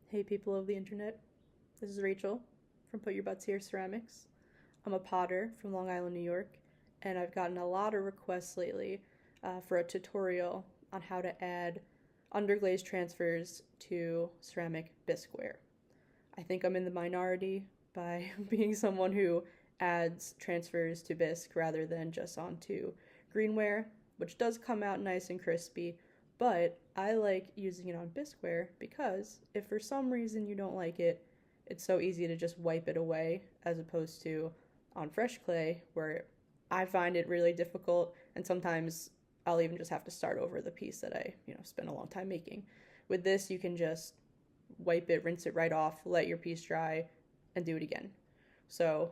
Hey people of the internet, this is Rachel from Put Your Butts Here Ceramics. I'm a potter from Long Island, New York, and I've gotten a lot of requests lately for a tutorial on how to add underglaze transfers to ceramic bisqueware. I think I'm in the minority by being someone who adds transfers to bisque rather than just onto greenware, which does come out nice and crispy, but I like using it on bisqueware because if for some reason you don't like it, it's so easy to just wipe it away as opposed to on fresh clay where I find it really difficult and sometimes I'll even just have to start over the piece that I, spent a long time making. With this, you can just wipe it, rinse it right off, let your piece dry, and do it again. So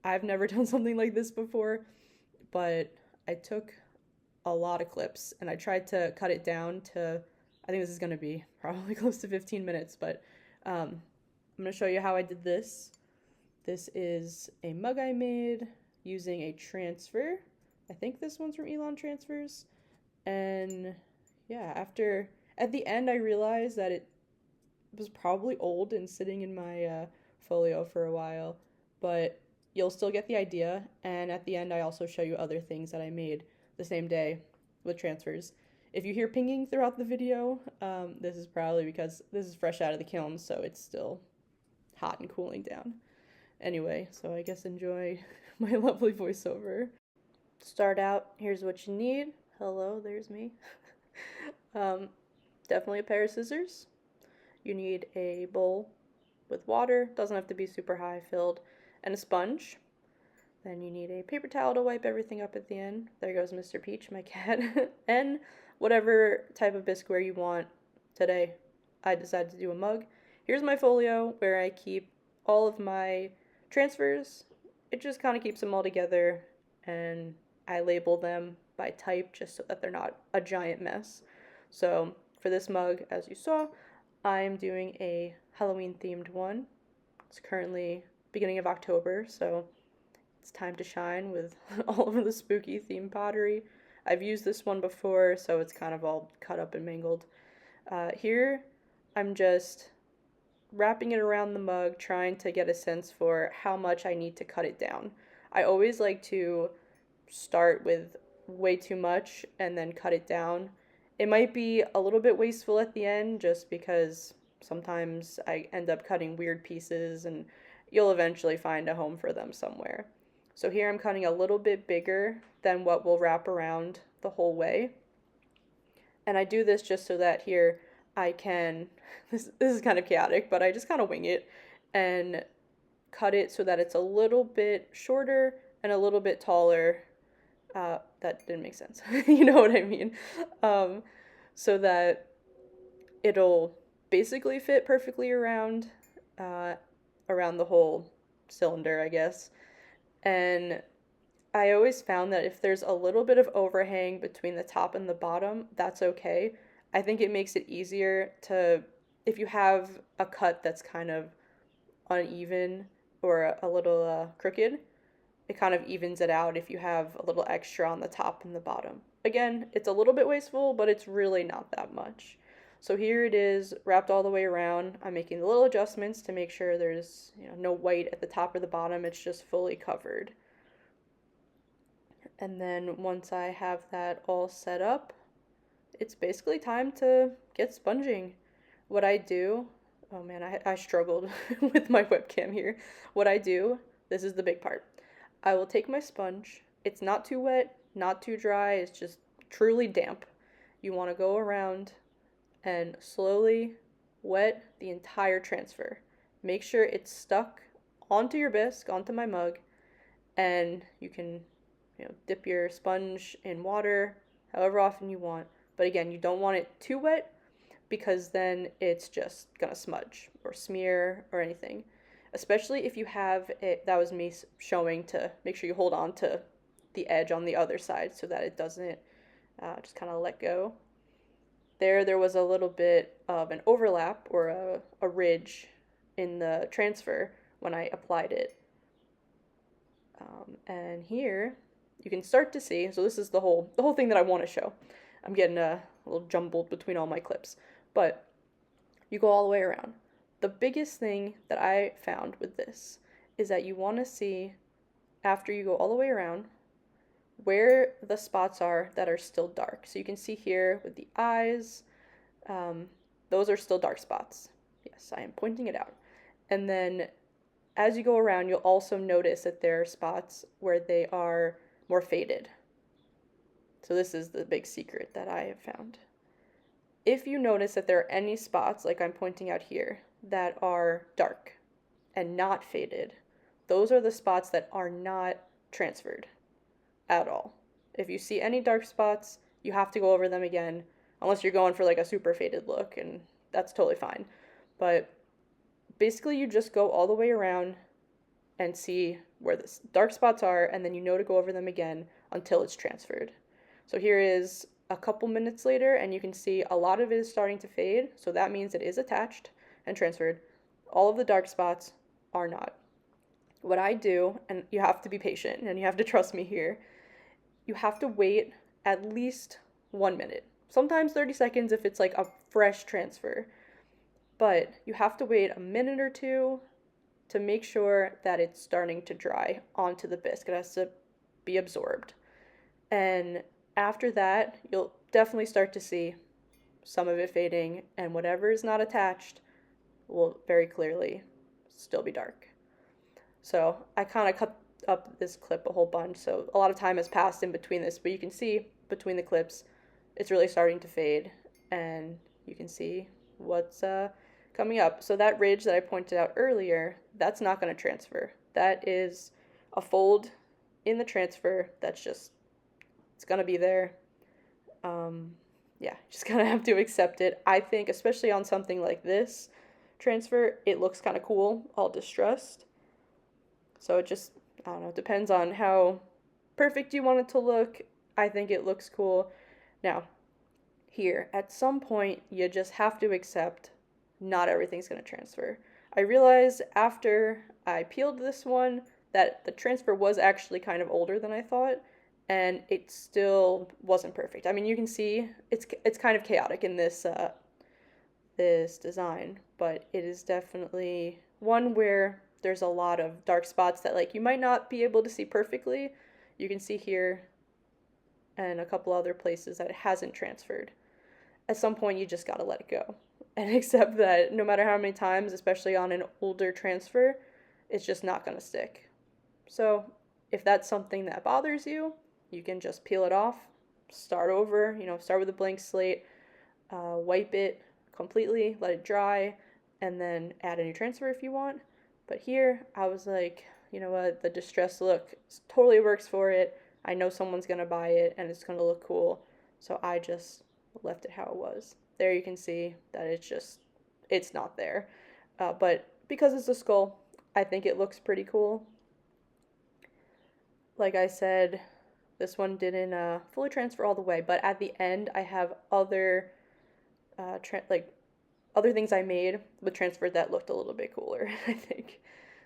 I've never done something like this before, but I took a lot of clips and I tried to cut it down to, I think this is going to be probably close to 15 minutes, but I'm going to show you how I did this. This is a mug I made using a transfer. I think this one's from Elon Transfers. And yeah, at the end I realized that it was probably old and sitting in my folio for a while, but you'll still get the idea. And at the end, I also show you other things that I made the same day with transfers. If you hear pinging throughout the video, this is probably because this is fresh out of the kiln, so it's still hot and cooling down. Anyway, so I guess enjoy my lovely voiceover. To start out, here's what you need. Hello, there's me. Definitely a pair of scissors. You need a bowl with water, doesn't have to be super high filled, and a sponge. Then you need a paper towel to wipe everything up at the end. There goes Mr. Peach, my cat. And whatever type of bisqueware you want. Today, I decided to do a mug. Here's my folio where I keep all of my transfers. It just kind of keeps them all together, and I label them by type just so that they're not a giant mess. So for this mug, as you saw, I'm doing a Halloween themed one. It's currently beginning of October, so it's time to shine with all of the spooky themed pottery. I've used this one before, so it's kind of all cut up and mangled. Here, I'm just wrapping it around the mug, trying to get a sense for how much I need to cut it down. I always like to start with way too much and then cut it down. It might be a little bit wasteful at the end just because sometimes I end up cutting weird pieces and you'll eventually find a home for them somewhere. So here I'm cutting a little bit bigger than what will wrap around the whole way. And I do this just so that here I can, this is kind of chaotic, but I just kind of wing it and cut it so that it's a little bit shorter and a little bit taller. That didn't make sense. You know what I mean? So that it'll basically fit perfectly around the whole cylinder, I guess. And I always found that if there's a little bit of overhang between the top and the bottom, that's okay. I think it makes it easier to, if you have a cut that's kind of uneven or a little crooked, it kind of evens it out if you have a little extra on the top and the bottom. Again, it's a little bit wasteful, but it's really not that much. So here it is, wrapped all the way around. I'm making the little adjustments to make sure there's no white at the top or the bottom. It's just fully covered. And then once I have that all set up, it's basically time to get sponging. What I do, oh man, I struggled with my webcam here. What I do, this is the big part. I will take my sponge. It's not too wet, not too dry. It's just truly damp. You want to go around and slowly wet the entire transfer. Make sure it's stuck onto your bisque, onto my mug, and you can, dip your sponge in water however often you want. But again, you don't want it too wet because then it's just gonna smudge or smear or anything. Especially if you have it, that was me showing to make sure you hold on to the edge on the other side so that it doesn't just kind of let go. There was a little bit of an overlap or a ridge in the transfer when I applied it. And here you can start to see, so this is the whole thing that I want to show. I'm getting a little jumbled between all my clips, but you go all the way around. the biggest thing that I found with this is that you want to see, after you go all the way around, where the spots are that are still dark. So you can see here with the eyes, those are still dark spots. Yes, I am pointing it out. And then as you go around, you'll also notice that there are spots where they are more faded. So this is the big secret that I have found. If you notice that there are any spots, like I'm pointing out here, that are dark and not faded, those are the spots that are not transferred at all. If you see any dark spots, you have to go over them again, unless you're going for like a super faded look, and that's totally fine. But basically you just go all the way around and see where the dark spots are, and then you know to go over them again until it's transferred. So here is a couple minutes later, and you can see a lot of it is starting to fade, so that means it is attached and transferred. All of the dark spots are not. What I do, and you have to be patient and you have to trust me here, you have to wait at least 1 minute. Sometimes 30 seconds if it's like a fresh transfer. But you have to wait a minute or two to make sure that it's starting to dry onto the bisque. It has to be absorbed. And after that, you'll definitely start to see some of it fading, and whatever is not attached will very clearly still be dark. So I kind of cut up this clip a whole bunch, so a lot of time has passed in between this, but you can see between the clips it's really starting to fade, and you can see what's coming up. So that ridge that I pointed out earlier, that's not going to transfer. That is a fold in the transfer that's just, it's going to be there. Yeah, just kind of have to accept it. I think, especially on something like this transfer, it looks kind of cool, all distressed. So it just, I don't know, depends on how perfect you want it to look. I think it looks cool. Now, here, at some point, you just have to accept not everything's going to transfer. I realized after I peeled this one that the transfer was actually kind of older than I thought, and it still wasn't perfect. I mean, you can see it's kind of chaotic in this this design, but it is definitely one where there's a lot of dark spots that like you might not be able to see perfectly. You can see here and a couple other places that it hasn't transferred. At some point you just gotta let it go and accept that no matter how many times, especially on an older transfer, it's just not gonna stick. So if that's something that bothers you, you can just peel it off, start over, start with a blank slate, wipe it completely, let it dry, and then add a new transfer if you want. But here, I was like, you know what, the distressed look totally works for it. I know someone's gonna buy it and it's gonna look cool, so I just left it how it was. There you can see that it's not there. But because it's a skull, I think it looks pretty cool. Like I said, this one didn't fully transfer all the way, but at the end I have other other things I made with transfer that looked a little bit cooler, I think.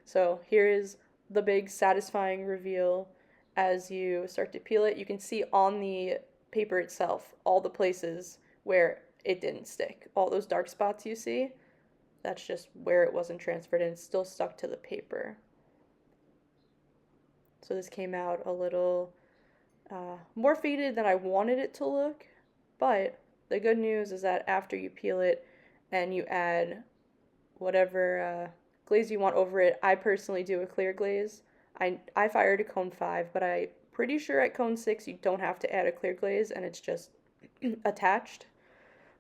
So here is the big satisfying reveal. As you start to peel it, you can see on the paper itself all the places where it didn't stick. All those dark spots you see, that's just where it wasn't transferred, and it's still stuck to the paper. So this came out a little more faded than I wanted it to look, but the good news is that after you peel it and you add whatever glaze you want over it, I personally do a clear glaze. I fired a cone 5, but I'm pretty sure at cone 6 you don't have to add a clear glaze and it's just attached.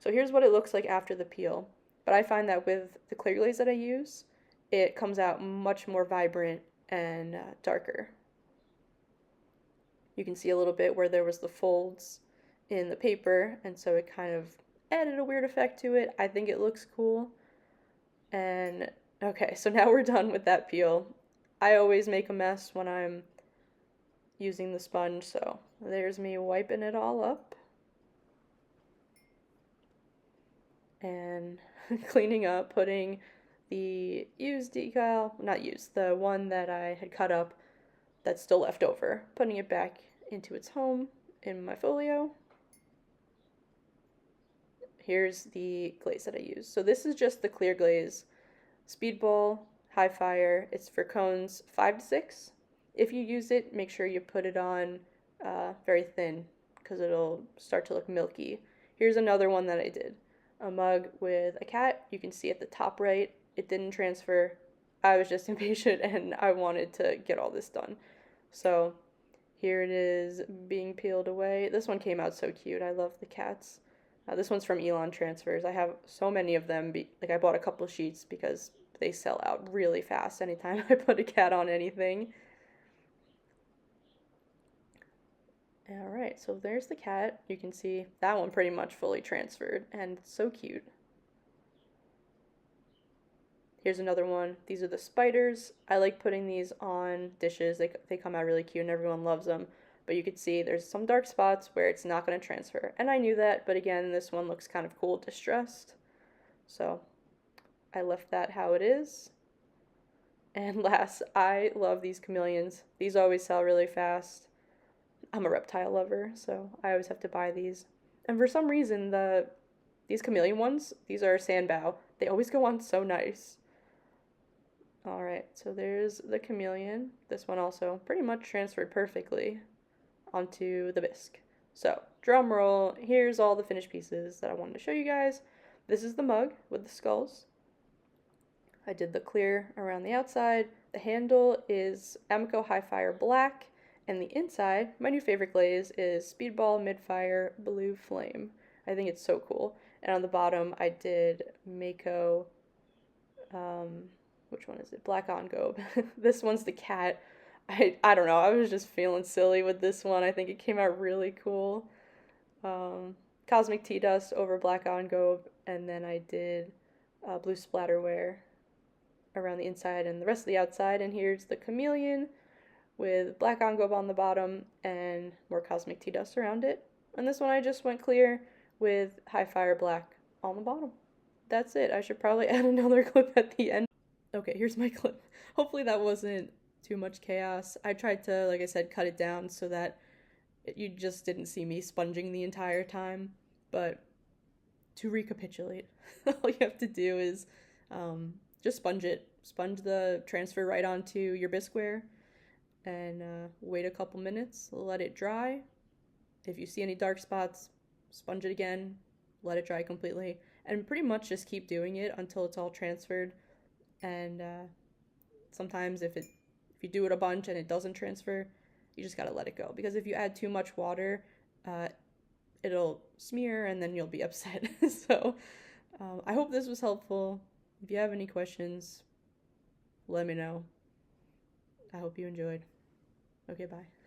So here's what it looks like after the peel. But I find that with the clear glaze that I use, it comes out much more vibrant and darker. You can see a little bit where there was the folds in the paper, and so it kind of added a weird effect to it. I think it looks cool. And okay, so now we're done with that peel. I always make a mess when I'm using the sponge, so there's me wiping it all up and cleaning up, putting the used decal, not used, the one that I had cut up that's still left over, putting it back into its home in my folio. Here's the glaze that I use. So this is just the clear glaze Speedball, high fire, it's for cones 5 to 6. If you use it, make sure you put it on very thin because it'll start to look milky. Here's another one that I did. A mug with a cat. You can see at the top right, it didn't transfer. I was just impatient and I wanted to get all this done. So here it is being peeled away. This one came out so cute. I love the cats. This one's from Elon Transfers. I have so many of them. Like I bought a couple sheets because they sell out really fast anytime I put a cat on anything. All right, so there's the cat. You can see that one pretty much fully transferred and it's so cute. Here's another one. These are the spiders. I like putting these on dishes. They come out really cute and everyone loves them. But you can see there's some dark spots where it's not going to transfer. And I knew that, but again, this one looks kind of cool distressed. So I left that how it is. And last, I love these chameleons. These always sell really fast. I'm a reptile lover, so I always have to buy these. And for some reason, these chameleon ones, these are sandbow. They always go on so nice. Alright, so there's the chameleon. This one also pretty much transferred perfectly onto the bisque. So, drum roll, here's all the finished pieces that I wanted to show you guys. This is the mug with the skulls. I did the clear around the outside. The handle is Amico High Fire Black, and the inside, my new favorite glaze, is Speedball Midfire Blue Flame. I think it's so cool. And on the bottom, I did Mako, which one is it? Black on Gobe. This one's the cat. I don't know. I was just feeling silly with this one. I think it came out really cool. Cosmic Tea Dust over Black on Gobe, and then I did blue splatterware around the inside and the rest of the outside. And here's the chameleon with Black on Gobe on the bottom and more Cosmic Tea Dust around it. And this one I just went clear with High Fire Black on the bottom. That's it. I should probably add another clip at the end. Okay, here's my clip. Hopefully that wasn't too much chaos. I tried to, like I said, cut it down so that you just didn't see me sponging the entire time. But to recapitulate, all you have to do is just sponge it. Sponge the transfer right onto your bisqueware and wait a couple minutes, let it dry. If you see any dark spots, sponge it again, let it dry completely, and pretty much just keep doing it until it's all transferred. And sometimes if you do it a bunch and it doesn't transfer, you just gotta let it go. Because if you add too much water, it'll smear and then you'll be upset. So I hope this was helpful. If you have any questions, let me know. I hope you enjoyed. Okay, bye.